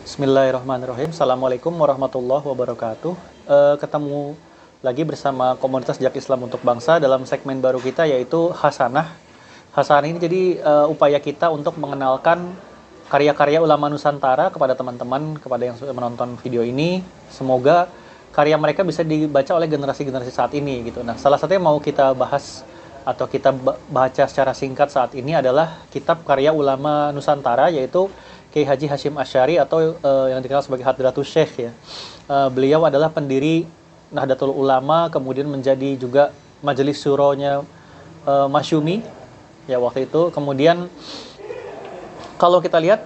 Bismillahirrahmanirrahim. Assalamualaikum warahmatullahi wabarakatuh. Ketemu lagi bersama komunitas Jak Islam untuk Bangsa dalam segmen baru kita yaitu Hasanah. Hasanah ini jadi upaya kita untuk mengenalkan karya-karya ulama Nusantara kepada teman-teman, kepada yang sudah menonton video ini. Semoga karya mereka bisa dibaca oleh generasi-generasi saat ini gitu. Nah, salah satu yang mau kita bahas atau kita baca secara singkat saat ini adalah kitab karya ulama Nusantara yaitu Kiai Haji Hasyim Asy'ari atau yang dikenal sebagai Hadratus Syekh ya. Beliau adalah pendiri Nahdlatul Ulama, kemudian menjadi juga majelis syuronya Masyumi ya waktu itu. Kemudian kalau kita lihat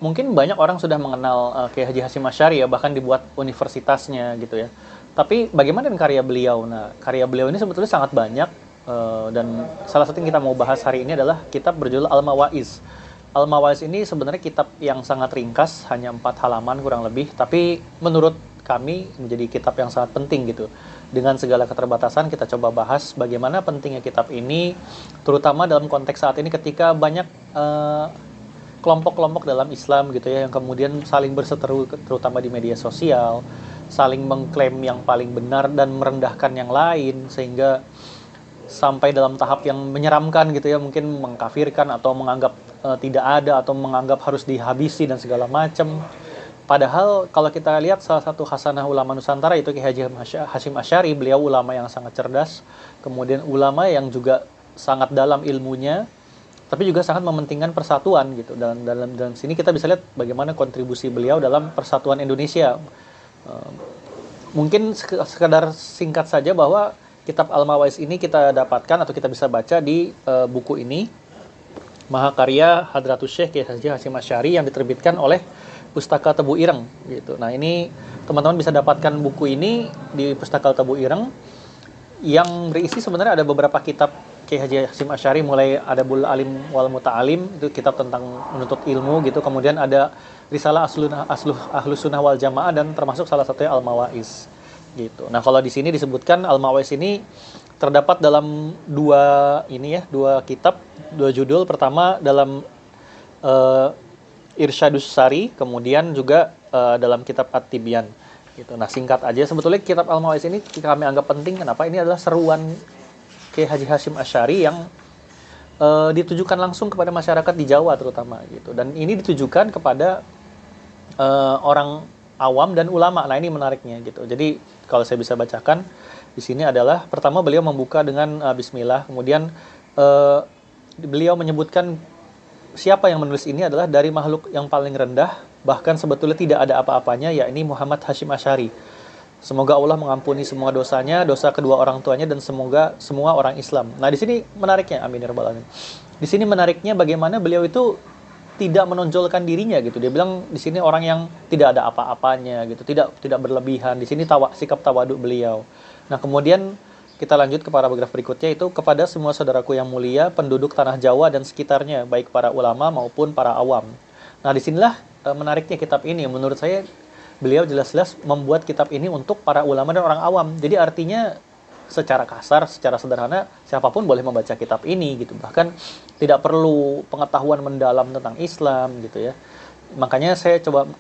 mungkin banyak orang sudah mengenal Kiai Haji Hasyim Asy'ari ya, bahkan dibuat universitasnya gitu ya. Tapi bagaimana dengan karya beliau? Nah, karya beliau ini sebetulnya sangat banyak. Dan salah satu yang kita mau bahas hari ini adalah kitab berjudul Al-Mawaiz. Al-Mawaiz ini sebenarnya kitab yang sangat ringkas, hanya 4 halaman kurang lebih, tapi menurut kami menjadi kitab yang sangat penting gitu. Dengan segala keterbatasan kita coba bahas bagaimana pentingnya kitab ini, terutama dalam konteks saat ini ketika banyak kelompok-kelompok dalam Islam gitu ya, yang kemudian saling berseteru terutama di media sosial, saling mengklaim yang paling benar dan merendahkan yang lain, sehingga sampai dalam tahap yang menyeramkan gitu ya, mungkin mengkafirkan atau menganggap tidak ada atau menganggap harus dihabisi dan segala macam. Padahal kalau kita lihat salah satu khasanah ulama Nusantara itu Kiai Haji Hasyim Asy'ari, beliau ulama yang sangat cerdas, kemudian ulama yang juga sangat dalam ilmunya, tapi juga sangat mementingkan persatuan gitu. Dalam sini kita bisa lihat bagaimana kontribusi beliau dalam persatuan Indonesia. Mungkin sekedar singkat saja bahwa kitab Al-Mawaiz ini kita dapatkan atau kita bisa baca di buku ini, Mahakarya Hadratus Syekh Kiai Haji Hasyim Asy'ari yang diterbitkan oleh Pustaka Tebu Ireng gitu. Nah, ini teman-teman bisa dapatkan buku ini di Pustaka Tebu Ireng yang berisi sebenarnya ada beberapa kitab Kiai Haji Hasyim Asy'ari, mulai Adabul Alim wal Muta'alim, itu kitab tentang menuntut ilmu gitu. Kemudian ada Risalah Ahlus Sunnah wal Jamaah dan termasuk salah satunya Al-Mawaiz gitu. Nah, kalau di sini disebutkan Al-Mawaiz ini terdapat dalam dua kitab, dua judul. Pertama dalam Irsyadus Sari, kemudian juga dalam kitab At-Tibyan gitu. Nah, singkat aja sebetulnya kitab Al-Mawaiz ini kami anggap penting. Kenapa? Ini adalah seruan Kiai Haji Hasyim Asy'ari yang ditujukan langsung kepada masyarakat di Jawa terutama gitu. Dan ini ditujukan kepada orang awam dan ulama. Nah, ini menariknya gitu. Jadi kalau saya bisa bacakan di sini adalah pertama beliau membuka dengan Bismillah, kemudian beliau menyebutkan siapa yang menulis ini adalah dari makhluk yang paling rendah, bahkan sebetulnya tidak ada apa-apanya, yakni Muhammad Hasyim Asy'ari. Semoga Allah mengampuni semua dosanya, dosa kedua orang tuanya, dan semoga semua orang Islam. Nah, di sini menariknya, amin ya rabbal alamin. Di sini menariknya bagaimana beliau itu tidak menonjolkan dirinya gitu. Dia bilang di sini orang yang tidak ada apa-apanya gitu, tidak berlebihan. Di sini sikap tawaduk beliau. Nah, kemudian kita lanjut ke paragraf berikutnya, itu kepada semua saudaraku yang mulia, penduduk tanah Jawa dan sekitarnya, baik para ulama maupun para awam. Nah, disinilah menariknya kitab ini. Menurut saya beliau jelas-jelas membuat kitab ini untuk para ulama dan orang awam. Jadi artinya secara kasar, secara sederhana, siapapun boleh membaca kitab ini gitu. Bahkan tidak perlu pengetahuan mendalam tentang Islam gitu ya. Makanya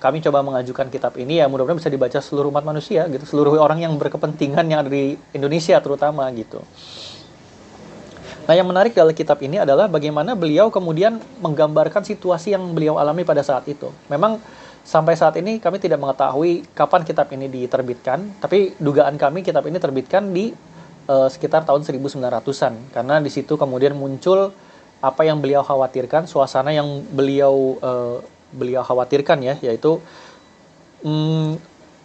kami coba mengajukan kitab ini ya, mudah-mudahan bisa dibaca seluruh umat manusia gitu, seluruh orang yang berkepentingan yang ada di Indonesia terutama gitu. Nah, yang menarik dalam kitab ini adalah bagaimana beliau kemudian menggambarkan situasi yang beliau alami pada saat itu. Memang sampai saat ini kami tidak mengetahui kapan kitab ini diterbitkan, tapi dugaan kami kitab ini terbitkan di sekitar tahun 1900-an, karena di situ kemudian muncul apa yang beliau khawatirkan, suasana yang beliau khawatirkan ya, yaitu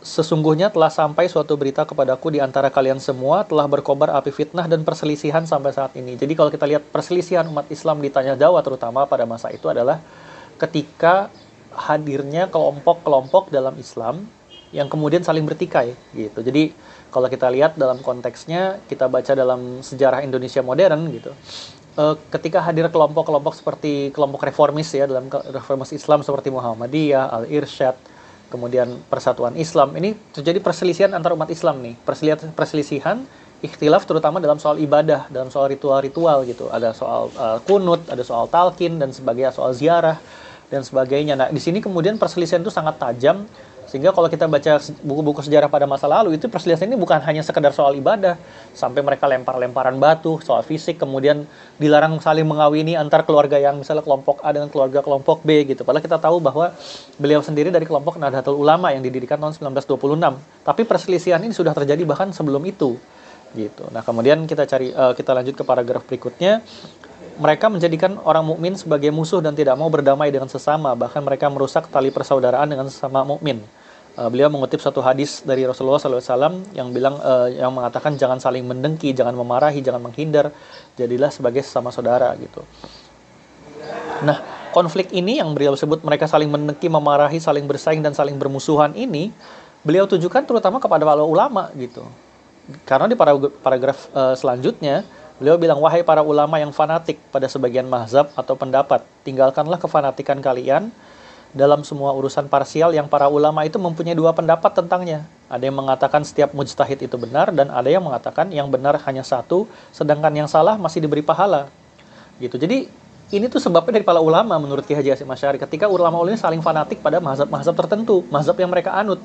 sesungguhnya telah sampai suatu berita kepadaku di antara kalian semua, telah berkobar api fitnah dan perselisihan sampai saat ini. Jadi kalau kita lihat perselisihan umat Islam di tanah Jawa terutama pada masa itu adalah ketika hadirnya kelompok-kelompok dalam Islam yang kemudian saling bertikai gitu. Jadi kalau kita lihat dalam konteksnya, kita baca dalam sejarah Indonesia modern gitu, ketika hadir kelompok-kelompok seperti kelompok reformis ya, dalam reformis Islam seperti Muhammadiyah, Al-Irsyad, kemudian Persatuan Islam, ini terjadi perselisihan antar umat Islam nih, perselisihan ikhtilaf terutama dalam soal ibadah, dalam soal ritual-ritual gitu. Ada soal kunut, ada soal talqin dan sebagainya, soal ziarah dan sebagainya. Nah, di sini kemudian perselisihan itu sangat tajam, sehingga kalau kita baca buku-buku sejarah pada masa lalu, itu perselisihan ini bukan hanya sekedar soal ibadah, sampai mereka lempar-lemparan batu, soal fisik, kemudian dilarang saling mengawini antar keluarga yang misalnya kelompok A dengan kelompok B gitu. Padahal kita tahu bahwa beliau sendiri dari kelompok Nahdlatul Ulama yang didirikan tahun 1926. Tapi perselisihan ini sudah terjadi bahkan sebelum itu gitu. Nah, kemudian kita lanjut ke paragraf berikutnya. Mereka menjadikan orang mukmin sebagai musuh dan tidak mau berdamai dengan sesama, bahkan mereka merusak tali persaudaraan dengan sesama mukmin. Beliau mengutip satu hadis dari Rasulullah SAW yang mengatakan jangan saling mendengki, jangan memarahi, jangan menghindar, jadilah sebagai sesama saudara gitu. Nah, konflik ini yang beliau sebut mereka saling mendengki, memarahi, saling bersaing dan saling bermusuhan ini, beliau tujukan terutama kepada para ulama gitu. Karena di paragraf selanjutnya beliau bilang, wahai para ulama yang fanatik pada sebagian mazhab atau pendapat, tinggalkanlah kefanatikan kalian dalam semua urusan parsial yang para ulama itu mempunyai dua pendapat tentangnya. Ada yang mengatakan setiap mujtahid itu benar, dan ada yang mengatakan yang benar hanya satu, sedangkan yang salah masih diberi pahala. Gitu. Jadi ini tuh sebabnya dari para ulama menurut Ki Haji Hasyim Asy'ari, ketika ulama ini saling fanatik pada mazhab-mazhab tertentu, mazhab yang mereka anut.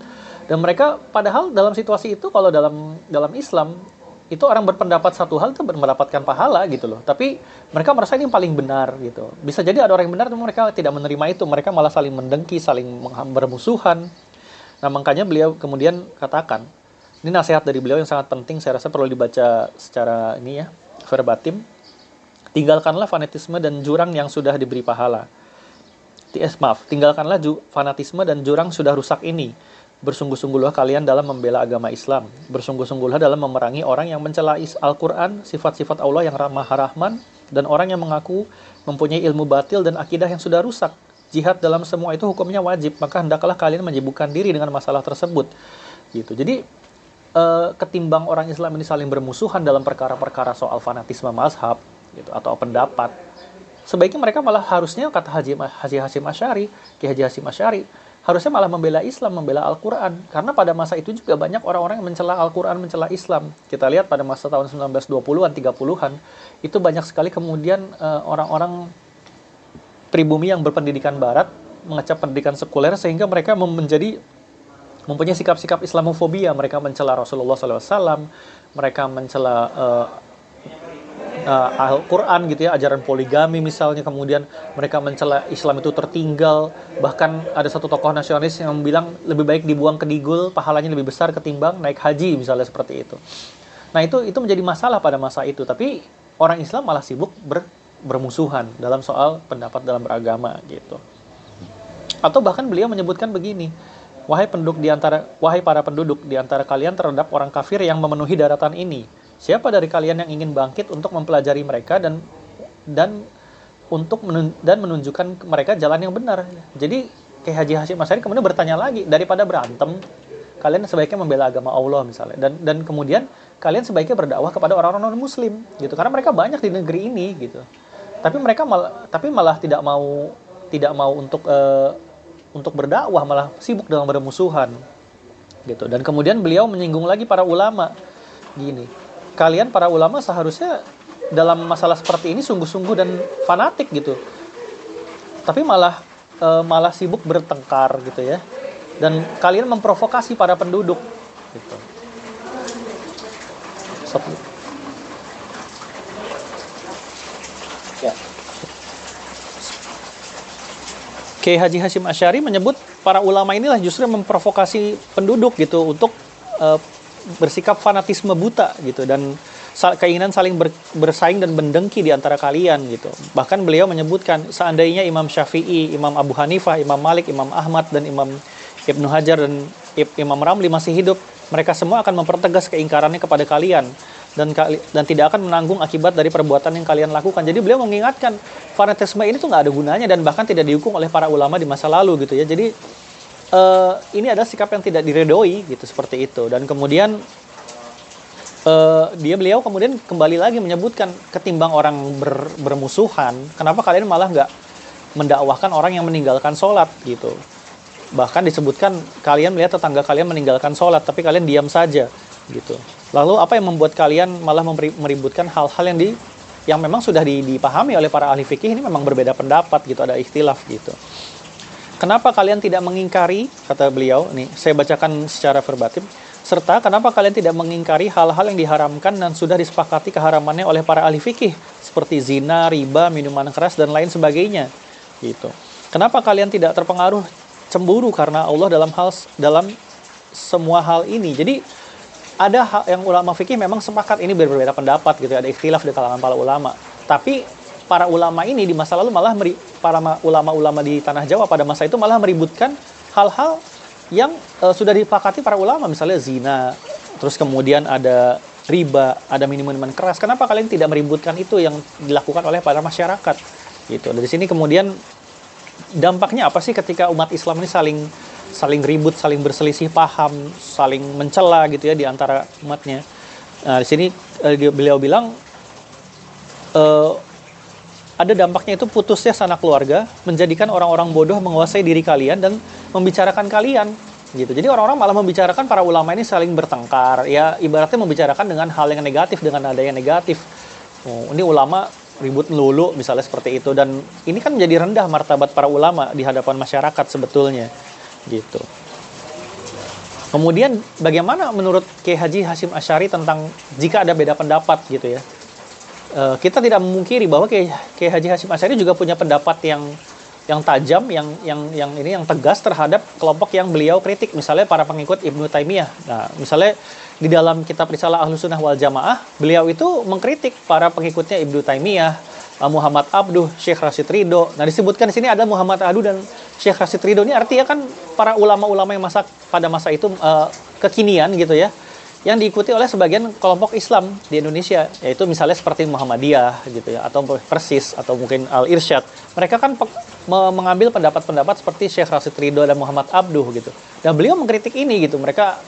Dan mereka padahal dalam situasi itu, kalau dalam Islam itu orang berpendapat satu hal itu mendapatkan pahala gitu loh. Tapi mereka merasa ini yang paling benar gitu. Bisa jadi ada orang yang benar tapi mereka tidak menerima itu. Mereka malah saling mendengki, saling bermusuhan. Nah, makanya beliau kemudian katakan, ini nasihat dari beliau yang sangat penting, saya rasa perlu dibaca secara ini ya, verbatim. Tinggalkanlah fanatisme dan jurang yang sudah diberi pahala. Tinggalkanlah fanatisme dan jurang sudah rusak ini. Bersungguh-sungguhlah kalian dalam membela agama Islam. Bersungguh-sungguhlah dalam memerangi orang yang mencela Al-Quran, sifat-sifat Allah yang Maha Rahman, dan orang yang mengaku mempunyai ilmu batil dan akidah yang sudah rusak. Jihad dalam semua itu hukumnya wajib, maka hendaklah kalian menyibukkan diri dengan masalah tersebut. Gitu. Jadi ketimbang orang Islam ini saling bermusuhan dalam perkara-perkara soal fanatisme mazhab gitu, atau pendapat, sebaiknya mereka malah harusnya, kata Haji Hasyim Asy'ari, Ki Haji Hasyim Asy'ari, harusnya malah membela Islam, membela Al-Quran. Karena pada masa itu juga banyak orang-orang yang mencela Al-Quran, mencela Islam. Kita lihat pada masa tahun 1920-an, 30-an, itu banyak sekali kemudian orang-orang pribumi yang berpendidikan barat, mengecap pendidikan sekuler, sehingga mereka mempunyai sikap-sikap Islamofobia. Mereka mencela Rasulullah SAW, mereka mencela Al-Quran gitu ya, ajaran poligami misalnya, kemudian mereka mencela Islam itu tertinggal. Bahkan ada satu tokoh nasionalis yang bilang lebih baik dibuang ke Digul, pahalanya lebih besar ketimbang naik haji misalnya, seperti itu. Nah, itu menjadi masalah pada masa itu. Tapi orang Islam malah sibuk bermusuhan dalam soal pendapat dalam beragama gitu. Atau bahkan beliau menyebutkan begini, wahai para penduduk di antara kalian terhadap orang kafir yang memenuhi daratan ini, siapa dari kalian yang ingin bangkit untuk mempelajari mereka dan menunjukkan mereka jalan yang benar? Jadi Ki Haji Hasyim Asy'ari kemudian bertanya lagi, daripada berantem, kalian sebaiknya membela agama Allah misalnya, dan kemudian kalian sebaiknya berdakwah kepada orang-orang non-muslim gitu, karena mereka banyak di negeri ini gitu. Tapi mereka malah tidak mau untuk berdakwah, malah sibuk dalam bermusuhan gitu. Dan kemudian beliau menyinggung lagi para ulama gini, kalian para ulama seharusnya dalam masalah seperti ini sungguh-sungguh dan fanatik gitu, tapi malah sibuk bertengkar gitu ya, dan kalian memprovokasi para penduduk gitu. Ya. Ki Haji Hasyim Asy'ari menyebut para ulama inilah justru yang memprovokasi penduduk gitu untuk bersikap fanatisme buta gitu, dan keinginan saling bersaing dan mendengki di antara kalian gitu. Bahkan beliau menyebutkan seandainya Imam Syafi'i, Imam Abu Hanifah, Imam Malik, Imam Ahmad, dan Imam Ibnu Hajar dan Imam Ramli masih hidup, mereka semua akan mempertegas keingkarannya kepada kalian dan tidak akan menanggung akibat dari perbuatan yang kalian lakukan. Jadi beliau mengingatkan fanatisme ini tuh nggak ada gunanya dan bahkan tidak dihukum oleh para ulama di masa lalu gitu ya. Jadi ini adalah sikap yang tidak diredoi gitu, seperti itu. Dan kemudian beliau kemudian kembali lagi menyebutkan, ketimbang orang bermusuhan, kenapa kalian malah nggak mendakwahkan orang yang meninggalkan sholat gitu. Bahkan disebutkan kalian melihat tetangga kalian meninggalkan sholat tapi kalian diam saja gitu. Lalu apa yang membuat kalian malah meributkan hal-hal yang memang sudah dipahami oleh para ahli fikih? Ini memang berbeda pendapat gitu, ada ikhtilaf gitu. kenapa kalian tidak mengingkari, kata beliau, nih saya bacakan secara verbatim, serta kenapa kalian tidak mengingkari hal-hal yang diharamkan dan sudah disepakati keharamannya oleh para ahli fikih, seperti zina, riba, minuman keras, dan lain sebagainya. Gitu. Kenapa kalian tidak terpengaruh cemburu karena Allah dalam semua hal ini? Jadi ada hal yang ulama fikih memang sepakat, ini berbeda pendapat gitu, ada ikhtilaf di kalangan para ulama. Tapi para ulama ini di masa lalu malah para ulama-ulama di tanah Jawa pada masa itu malah meributkan hal-hal yang sudah disepakati para ulama, misalnya zina, terus kemudian ada riba, ada minuman keras. Kenapa kalian tidak meributkan itu yang dilakukan oleh para masyarakat? Gitu. Dari sini kemudian dampaknya apa sih ketika umat Islam ini saling ribut, saling berselisih paham, saling mencela gitu ya di antara umatnya. Nah, di sini beliau bilang ada dampaknya itu putusnya sanak keluarga, menjadikan orang-orang bodoh menguasai diri kalian dan membicarakan kalian gitu. Jadi orang-orang malah membicarakan para ulama ini saling bertengkar, ya ibaratnya membicarakan dengan hal yang negatif, dengan nada yang negatif. Oh, ini ulama ribut melulu misalnya seperti itu, dan ini kan menjadi rendah martabat para ulama di hadapan masyarakat sebetulnya gitu. Kemudian bagaimana menurut Kiai Haji Hasyim Asy'ari tentang jika ada beda pendapat gitu ya? Kita tidak memungkiri bahwa Kiai Haji Hasyim Asy'ari juga punya pendapat yang tajam, yang tegas terhadap kelompok yang beliau kritik, misalnya para pengikut Ibnu Taimiyah. Nah, misalnya di dalam kitab Risalah Ahlussunnah wal Jamaah, beliau itu mengkritik para pengikutnya Ibnu Taimiyah, Muhammad Abduh, Syekh Rashid Ridho. Nah, disebutkan di sini ada Muhammad Abduh dan Syekh Rashid Ridho. Ini artinya kan para ulama-ulama yang pada masa itu kekinian gitu ya, yang diikuti oleh sebagian kelompok Islam di Indonesia, yaitu misalnya seperti Muhammadiyah gitu ya, atau Persis, atau mungkin Al-Irsyad. Mereka kan mengambil pendapat-pendapat seperti Syekh Rashid Ridho dan Muhammad Abduh gitu. Dan beliau mengkritik ini gitu. Mereka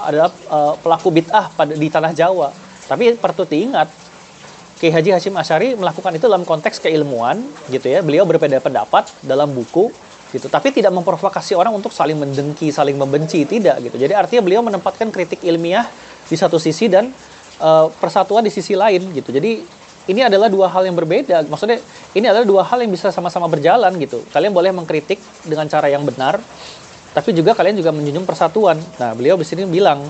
adalah pelaku bid'ah di tanah Jawa. Tapi perlu diingat, Kiai Haji Hasyim Asy'ari melakukan itu dalam konteks keilmuan gitu ya. Beliau berbeda pendapat dalam buku gitu, tapi tidak memprovokasi orang untuk saling mendengki, saling membenci, tidak gitu. Jadi artinya beliau menempatkan kritik ilmiah di satu sisi dan persatuan di sisi lain gitu. Jadi ini adalah dua hal yang berbeda. Maksudnya ini adalah dua hal yang bisa sama-sama berjalan gitu. Kalian boleh mengkritik dengan cara yang benar, tapi juga kalian juga menjunjung persatuan. Nah, beliau di sini bilang,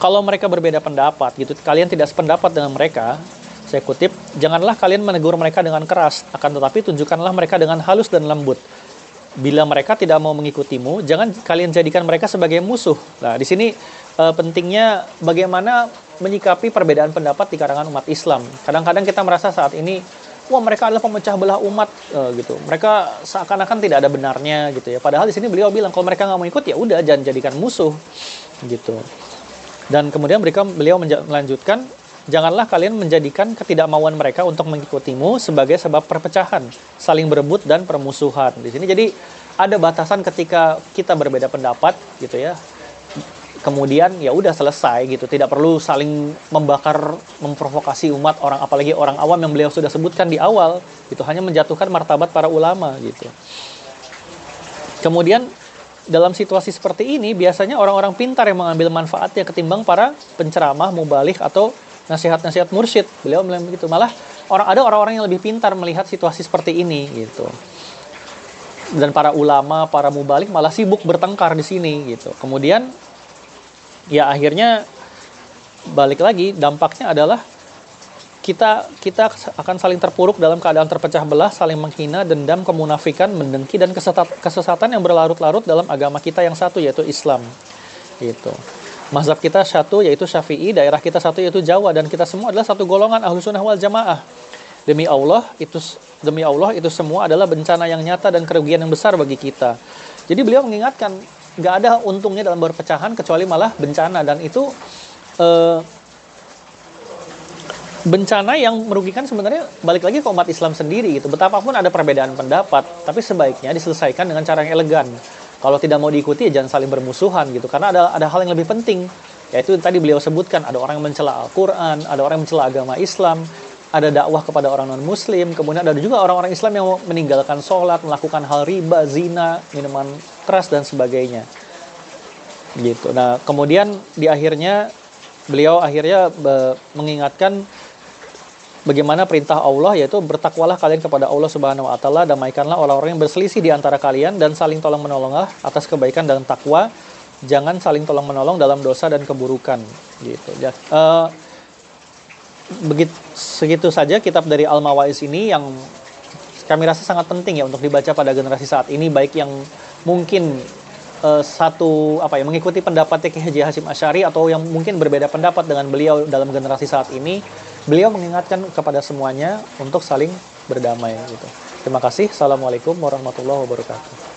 kalau mereka berbeda pendapat gitu, kalian tidak sependapat dengan mereka, saya kutip, janganlah kalian menegur mereka dengan keras, akan tetapi tunjukkanlah mereka dengan halus dan lembut. Bila mereka tidak mau mengikutimu, jangan kalian jadikan mereka sebagai musuh. Nah, di sini pentingnya bagaimana menyikapi perbedaan pendapat di kalangan umat Islam. Kadang-kadang kita merasa saat ini, wah mereka adalah pemecah belah umat gitu. Mereka seakan-akan tidak ada benarnya gitu ya. Padahal di sini beliau bilang kalau mereka nggak mau ikut ya udah, jangan jadikan musuh gitu. Dan kemudian beliau melanjutkan, janganlah kalian menjadikan ketidakmauan mereka untuk mengikutimu sebagai sebab perpecahan, saling berebut dan permusuhan. Di sini jadi ada batasan ketika kita berbeda pendapat gitu ya. Kemudian ya udah selesai gitu, tidak perlu saling membakar, memprovokasi umat, orang apalagi orang awam yang beliau sudah sebutkan di awal, itu hanya menjatuhkan martabat para ulama gitu. Kemudian dalam situasi seperti ini biasanya orang-orang pintar yang mengambil manfaatnya ketimbang para penceramah, mubalik atau nasihat-nasihat mursyid. Beliau bilang begitu. Malah ada orang-orang yang lebih pintar melihat situasi seperti ini gitu. Dan para ulama, para mubalik malah sibuk bertengkar di sini gitu. Kemudian ya akhirnya balik lagi, dampaknya adalah kita akan saling terpuruk dalam keadaan terpecah belah, saling menghina, dendam, kemunafikan, mendengki, dan kesesatan yang berlarut-larut dalam agama kita yang satu, yaitu Islam gitu. Mazhab kita satu, yaitu Syafi'i, daerah kita satu, yaitu Jawa, dan kita semua adalah satu golongan Ahlussunnah wal Jamaah. Demi Allah itu semua adalah bencana yang nyata dan kerugian yang besar bagi kita. Jadi beliau mengingatkan, nggak ada untungnya dalam berpecahan kecuali malah bencana, dan itu bencana yang merugikan sebenarnya balik lagi ke umat Islam sendiri gitu. Betapapun ada perbedaan pendapat, tapi sebaiknya diselesaikan dengan cara yang elegan. Kalau tidak mau diikuti ya jangan saling bermusuhan gitu, karena ada hal yang lebih penting, yaitu tadi beliau sebutkan, ada orang yang mencela Al-Quran, ada orang yang mencela agama Islam, ada dakwah kepada orang non-muslim, kemudian ada juga orang-orang Islam yang meninggalkan sholat, melakukan hal riba, zina, minuman keras, dan sebagainya gitu. Nah kemudian di akhirnya beliau mengingatkan bagaimana perintah Allah, yaitu bertakwalah kalian kepada Allah Subhanahu wa taala, damaikanlah orang-orang yang berselisih di antara kalian, dan saling tolong menolonglah atas kebaikan dan takwa, jangan saling tolong menolong dalam dosa dan keburukan, gitu ya. Segitu saja kitab dari Al-Mawaiz ini yang kami rasa sangat penting ya untuk dibaca pada generasi saat ini, baik yang mungkin mengikuti pendapatnya Kiai Haji Hasyim Asy'ari atau yang mungkin berbeda pendapat dengan beliau dalam generasi saat ini. Beliau mengingatkan kepada semuanya untuk saling berdamai gitu. Terima kasih. Assalamualaikum warahmatullahi wabarakatuh.